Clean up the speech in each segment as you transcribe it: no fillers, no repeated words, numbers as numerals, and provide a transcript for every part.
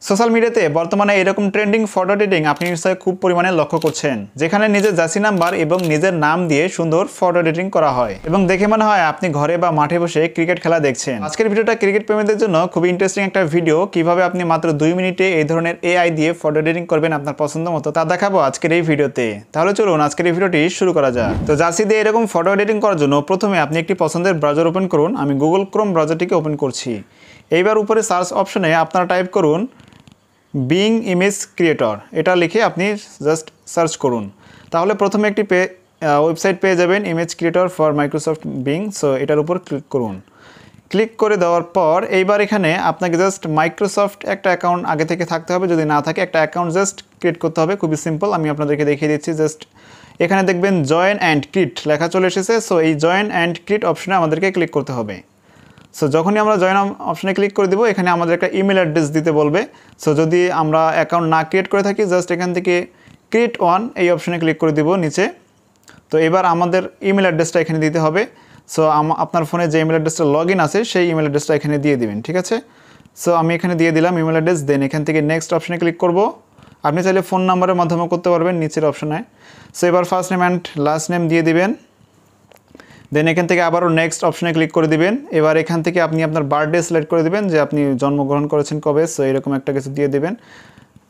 Social মিডিয়াতে বর্তমানে এরকম ট্রেন্ডিং ফটো এডিটিং আপনি নিশ্চয়ই খুব পরিমাণে লক্ষ্য করছেন, যেখানে নিজের জার্সি নাম্বার এবং নিজের নাম দিয়ে সুন্দর ফটো এডিটিং করা হয় এবং দেখে মনে হয় আপনি ঘরে বা মাঠে বসে ক্রিকেট খেলা দেখছেন। আজকের ভিডিওটা ক্রিকেট প্রেমীদের জন্য খুবই ইন্টারেস্টিং একটা ভিডিও, কিভাবে আপনি মাত্র 2 মিনিটে এই ধরনের এআই দিয়ে ফটো এডিটিং করবেন আপনার পছন্দ মতো, তা দেখাবো আজকের এই ভিডিওতে। তাহলে চলুন আজকের এই ভিডিওটি শুরু করা যাক। তো জার্সি দিয়ে এরকম ফটো এডিটিং করার জন্য প্রথমে আপনি একটি পছন্দের ব্রাউজার ওপেন করুন। আমি গুগল ক্রোম ব্রাউজারটিকে ওপেন করছি। এইবার উপরে সার্চ অপশনে আপনারা টাইপ করুন বিং ইমেজ ক্রিয়েটর, এটা লিখে আপনি জাস্ট সার্চ করুন। তাহলে প্রথমে একটি ওয়েবসাইট পেয়ে যাবেন, image creator for Microsoft being. So এটার উপর ক্লিক করুন। ক্লিক করে দেওয়ার পর এইবার এখানে আপনাকে জাস্ট মাইক্রোসফট একটা অ্যাকাউন্ট আগে থেকে থাকতে হবে, যদি না থাকে একটা অ্যাকাউন্ট জাস্ট ক্রিয়েট করতে হবে। খুবই সিম্পল, আমি আপনাদেরকে দেখিয়ে দিচ্ছি। জাস্ট এখানে দেখবেন জয়েন অ্যান্ড ক্রিয়েট লেখা চলে এসেছে। সো এই জয়েন অ্যান্ড ক্রিয়েট অপশনে আমাদেরকে ক্লিক করতে হবে। সো যখনই আমরা জয়েন অপশনে ক্লিক করে দেবো, এখানে আমাদের একটা ইমেল অ্যাড্রেস দিতে বলবে। সো যদি আমরা অ্যাকাউন্ট না ক্রিয়েট করে থাকি, জাস্ট এখান থেকে ক্রিয়েট ওয়ান এই অপশনে ক্লিক করে দিব নিচে। তো এবার আমাদের ইমেল অ্যাড্রেসটা এখানে দিতে হবে। সো আপনার ফোনে যে ইমেল অ্যাড্রেসটা লগ ইন আছে সেই ইমেল অ্যাড্রেসটা এখানে দিয়ে দিবেন, ঠিক আছে। সো আমি এখানে দিয়ে দিলাম ইমেল অ্যাড্রেস। দেন এখান থেকে নেক্সট অপশনে ক্লিক করব। আপনি চাইলে ফোন নাম্বারের মাধ্যমে করতে পারবেন নিচের অপশনে। সো এবার first name and last name দিয়ে দিবেন। দেন এখান থেকে আবারও নেক্সট অপশনে ক্লিক করে দিবেন। এবার এখান থেকে আপনি আপনার বার্থডে সিলেক্ট করে দিবেন, যে আপনি জন্মগ্রহণ করেছেন কবে। সো এরকম একটা কিছু দিয়ে দিবেন।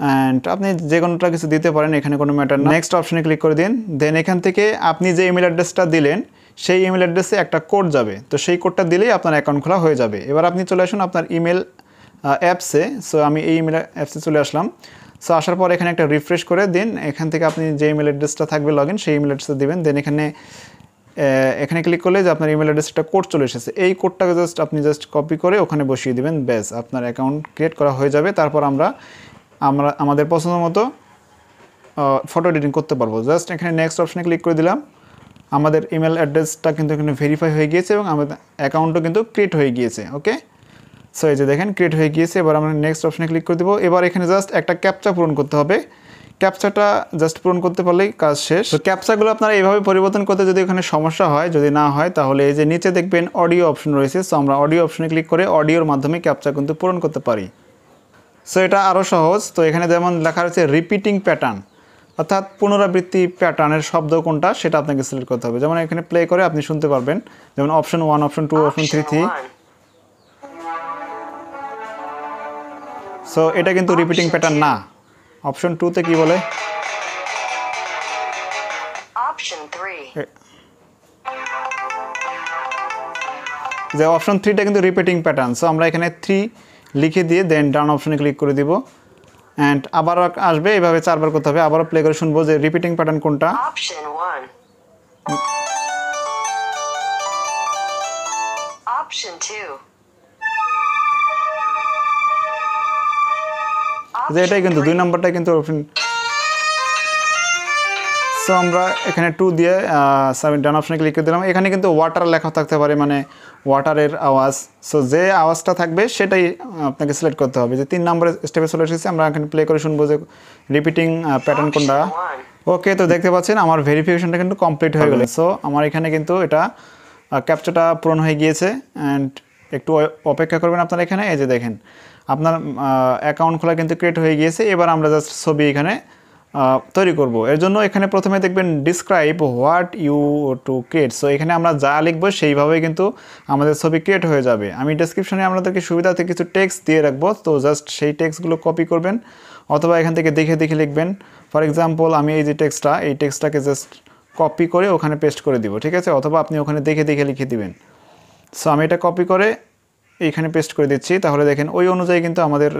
অ্যান্ড আপনি যে কোনোটা কিছু দিতে পারেন, এখানে কোনো ম্যাটার না। নেক্সট অপশনে ক্লিক করে দিন। দেন এখান থেকে আপনি যে ইমেল অ্যাড্রেসটা দিলেন সেই ইমেল অ্যাড্রেসে একটা কোড যাবে। তো সেই কোডটা দিলেই আপনার অ্যাকাউন্ট খোলা হয়ে যাবে। এবার আপনি চলে আসুন আপনার ইমেল অ্যাপসে। সো আমি এই ইমেল অ্যাপসে চলে আসলাম। সো আসার পর এখানে একটা রিফ্রেশ করে দিন। এখান থেকে আপনি যে ইমেল অ্যাড্রেসটা থাকবে লগ ইন, সেই ইমেল অ্যাড্রেসটা দেবেন। দেন এখানে ক্লিক করলে যে আপনার ইমেল অ্যাড্রেসে একটা কোড চলে এসেছে, এই কোডটাকে আপনি জাস্ট কপি করে ওখানে বসিয়ে দিবেন। ব্যাস, আপনার অ্যাকাউন্ট ক্রিয়েট করা হয়ে যাবে। তারপর আমরা আমাদের পছন্দ মতো ফটো এডিটিং করতে পারবো। জাস্ট এখানে নেক্সট অপশনে ক্লিক করে দিলাম। আমাদের ইমেল অ্যাড্রেসটা কিন্তু এখানে ভেরিফাই হয়ে গিয়েছে এবং আমাদের অ্যাকাউন্টও কিন্তু ক্রিয়েট হয়ে গিয়েছে। ওকে, সো এই যে দেখেন ক্রিয়েট হয়ে গিয়েছে। এবার আমরা নেক্সট অপশনে ক্লিক করে দেবো। এবার এখানে জাস্ট একটা ক্যাপচা পূরণ করতে হবে। ক্যাপচাটা জাস্ট পূরণ করতে পারলেই কাজ শেষ। তো ক্যাপচাগুলো আপনারা এইভাবে পরিবর্তন করতে যদি ওখানে সমস্যা হয়, যদি না হয়, তাহলে এই যে নিচে দেখবেন অডিও অপশন রয়েছে। সো আমরা অডিও অপশনে ক্লিক করে অডিওর মাধ্যমে ক্যাপচা কিন্তু পূরণ করতে পারি। সো এটা আরও সহজ। তো এখানে যেমন লেখা রয়েছে রিপিটিং প্যাটার্ন, অর্থাৎ পুনরাবৃত্তি প্যাটার্নের শব্দ কোনটা সেটা আপনাকে সিলেক্ট করতে হবে। যেমন এখানে প্লে করে আপনি শুনতে পারবেন, যেমন অপশন 1, অপশন 2, অপশন 3। সো এটা কিন্তু রিপিটিং প্যাটার্ন না। অপশন 2তে কি বলে, যে অপশন 3টা কিন্তু রিপিটিং প্যাটার্ন। সো আমরা এখানে 3 লিখে দিয়ে দেন ডান অপশনে ক্লিক করে দিব। অ্যান্ড আবারও আসবে, এভাবে 4 বার করতে হবে। আবারও প্লে করে শুনবো যে রিপিটিং প্যাটার্ন কোনটা। অপশন 1, অপশন 2, যে এটাই কিন্তু 2 নম্বরটা কিন্তু অপশন। সো আমরা এখানে 2 দিয়ে ডান অপশনে ক্লিক করে দিলাম। এখানে কিন্তু ওয়াটার লেখা থাকতে পারে, মানে ওয়াটারের আওয়াজ। সো যে আওয়াজটা থাকবে সেটাই আপনাকে সিলেক্ট করতে হবে। যে 3 নম্বরের স্টেপে চলে এসেছে, আমরা এখানে প্লে করে শুনবো যে রিপিটিং প্যাটার্ন কোনটা। ওকে, তো দেখতে পাচ্ছেন আমার ভেরিফিকেশনটা কিন্তু কমপ্লিট হয়ে গেল। সো আমার এখানে কিন্তু এটা ক্যাপচাটা পূরণ হয়ে গিয়েছে। অ্যান্ড একটু অপেক্ষা করবেন আপনারা এখানে। এই যে দেখেন আপনার অ্যাকাউন্ট খোলা কিন্তু ক্রিয়েট হয়ে গিয়েছে। এবার আমরা জাস্ট ছবি এখানে তৈরি করব। এর জন্য এখানে প্রথমে দেখবেন describe what you to create. So এখানে আমরা যা লিখবো সেইভাবেই কিন্তু আমাদের ছবি ক্রিয়েট হয়ে যাবে। আমি ডেসক্রিপশনে আপনাদেরকে সুবিধাতে কিছু টেক্সট দিয়ে রাখবো। তো জাস্ট সেই টেক্সটগুলো কপি করবেন, অথবা এখান থেকে দেখে দেখে লিখবেন। ফর এক্সাম্পল আমি এই যে টেক্সটটাকে জাস্ট কপি করে ওখানে পেস্ট করে দিব, ঠিক আছে। অথবা আপনি ওখানে দেখে দেখে লিখে দিবেন। সো আমি এটা কপি করে এইখানে পেস্ট করে দিচ্ছি। তাহলে দেখেন ওই অনুযায়ী কিন্তু আমাদের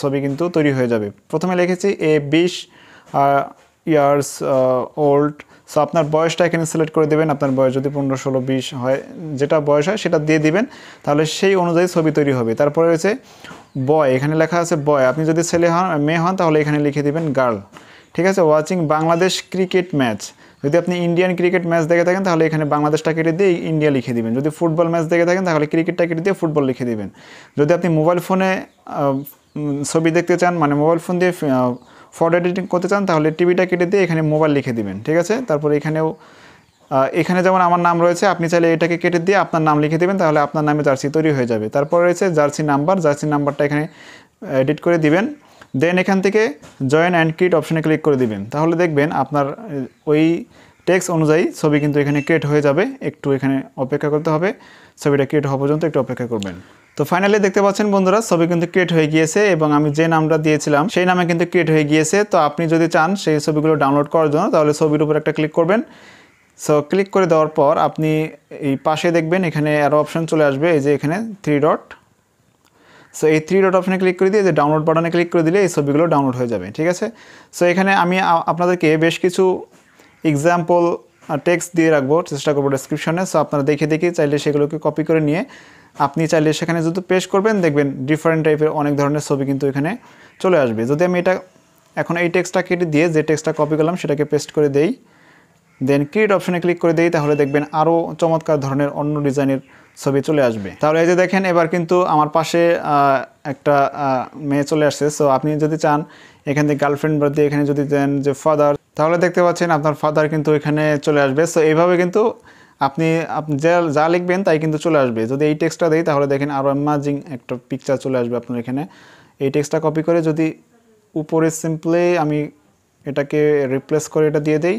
ছবি কিন্তু তৈরি হয়ে যাবে। প্রথমে লিখেছি 20 ইয়ার্স ওল্ড। সো আপনার বয়সটা এখানে সিলেক্ট করে দেবেন। আপনার বয়স যদি 15, 16, 20 হয়, যেটা বয়স হয় সেটা দিয়ে দিবেন। তাহলে সেই অনুযায়ী ছবি তৈরি হবে। তারপরে রয়েছে বয়, এখানে লেখা আছে বয়। আপনি যদি ছেলে হন, মেয়ে হন, তাহলে এখানে লিখে দিবেন গার্ল, ঠিক আছে। ওয়াচিং বাংলাদেশ ক্রিকেট ম্যাচ, যদি আপনি ইন্ডিয়ান ক্রিকেট ম্যাচ দেখে থাকেন তাহলে এখানে বাংলাদেশটা কেটে দিয়ে ইন্ডিয়া লিখে দিবেন। যদি ফুটবল ম্যাচ দেখে থাকেন তাহলে ক্রিকেটটা কেটে দিয়ে ফুটবল লিখে দিবেন। যদি আপনি মোবাইল ফোনে ছবি দেখতে চান, মানে মোবাইল ফোন দিয়ে ফটো এডিটিং করতে চান, তাহলে টিভিটা কেটে দিয়ে এখানে মোবাইল লিখে দিবেন, ঠিক আছে। তারপরে এখানে যেমন আমার নাম রয়েছে, আপনি চাইলে এটাকে কেটে দিয়ে আপনার নাম লিখে দেবেন, তাহলে আপনার নামে জার্সি তৈরি হয়ে যাবে। তারপর রয়েছে জার্সি নাম্বার। জার্সি নাম্বারটা এখানে এডিট করে দিবেন। দেন এখান থেকে জয়েন অ্যান্ড ক্রিয়েট অপশনে ক্লিক করে দিবেন। তাহলে দেখবেন আপনার ওই টেক্সট অনুযায়ী ছবি কিন্তু এখানে ক্রিয়েট হয়ে যাবে। একটু এখানে অপেক্ষা করতে হবে, ছবিটা ক্রিয়েট হওয়া পর্যন্ত একটু অপেক্ষা করবেন। তো ফাইনালি দেখতে পাচ্ছেন বন্ধুরা, ছবি কিন্তু ক্রিয়েট হয়ে গিয়েছে এবং আমি যে নামটা দিয়েছিলাম সেই নামে কিন্তু ক্রিয়েট হয়ে গিয়েছে। তো আপনি যদি চান সেই ছবিগুলো ডাউনলোড করার জন্য, তাহলে ছবির উপর একটা ক্লিক করবেন। সো ক্লিক করে দেওয়ার পর আপনি এই পাশে দেখবেন এখানে আরও অপশন চলে আসবে, এই যে এখানে 3 ডট। সো এই 3 ডট অপশনে ক্লিক করে দিয়ে যে ডাউনলোড বাটনে ক্লিক করে দিলে এই ছবিগুলো ডাউনলোড হয়ে যাবে, ঠিক আছে। সো এখানে আমি আপনাদেরকে বেশ কিছু এক্সাম্পল টেক্সট দিয়ে রাখবো, চেষ্টা করবো ডেসক্রিপশনে। সো আপনারা দেখে চাইলে সেগুলোকে কপি করে নিয়ে আপনি চাইলে সেখানে যদি পেস্ট করবেন, দেখবেন ডিফারেন্ট টাইপের অনেক ধরনের ছবি কিন্তু এখানে চলে আসবে। যদি আমি এটা এখন এই টেক্সটটা কেটে দিয়ে যে টেক্সটটা কপি করলাম সেটাকে পেস্ট করে দেই, দেন ক্রিয়েট অপশনে ক্লিক করে দেই, তাহলে দেখবেন আরও চমৎকার ধরনের অন্য ডিজাইনের ছবি চলে আসবে। তাহলে এই যে দেখেন এবার কিন্তু আমার পাশে একটা মেয়ে চলে আসছে। সো আপনি যদি চান এখান থেকে গার্লফ্রেন্ড বাদ দিয়ে এখানে যদি দেন যে ফাদার, তাহলে দেখতে পাচ্ছেন আপনার ফাদার কিন্তু এখানে চলে আসবে। সো এইভাবে কিন্তু আপনি যা লিখবেন তাই কিন্তু চলে আসবে। যদি এই টেক্সটটা দেই তাহলে দেখেন আরও অ্যামেজিং একটা পিকচার চলে আসবে আপনার এখানে। এই টেক্সটটা কপি করে যদি উপরে সিম্পলি আমি এটাকে রিপ্লেস করে এটা দিয়ে দেই,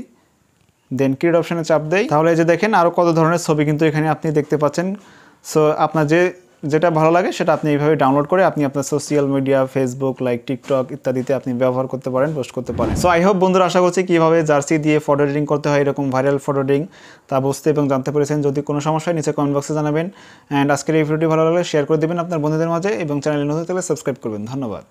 দেন ক্রিয়েট অপশনে চাপ দেই, তাহলে এই যে দেখেন আরও কত ধরনের ছবি কিন্তু এখানে আপনি দেখতে পাচ্ছেন। সো আপনার যেটা ভালো লাগে সেটা আপনি এইভাবে ডাউনলোড করে আপনি আপনার social media, Facebook, like TikTok ইত্যাদিতে আপনি ব্যবহার করতে পারেন, পোস্ট করতে পারেন। সো আই হোপ বন্ধুরা, আশা করছি কীভাবে জার্সি দিয়ে ফটো এডিটিং করতে হয়, এরকম ভাইরাল ফটো এডিটিং তা বুঝতে এবং জানতে পেরেছেন। যদি কোনো সমস্যা হয় নিচে কমেন্ট বক্সে জানাবেন। অ্যান্ড আজকের এই ভিডিওটি ভালো লাগলে শেয়ার করে দেবেন আপনার বন্ধুদের মাঝে এবং চ্যানেলে নতুন থাকলে সাবস্ক্রাইব করবেন। ধন্যবাদ।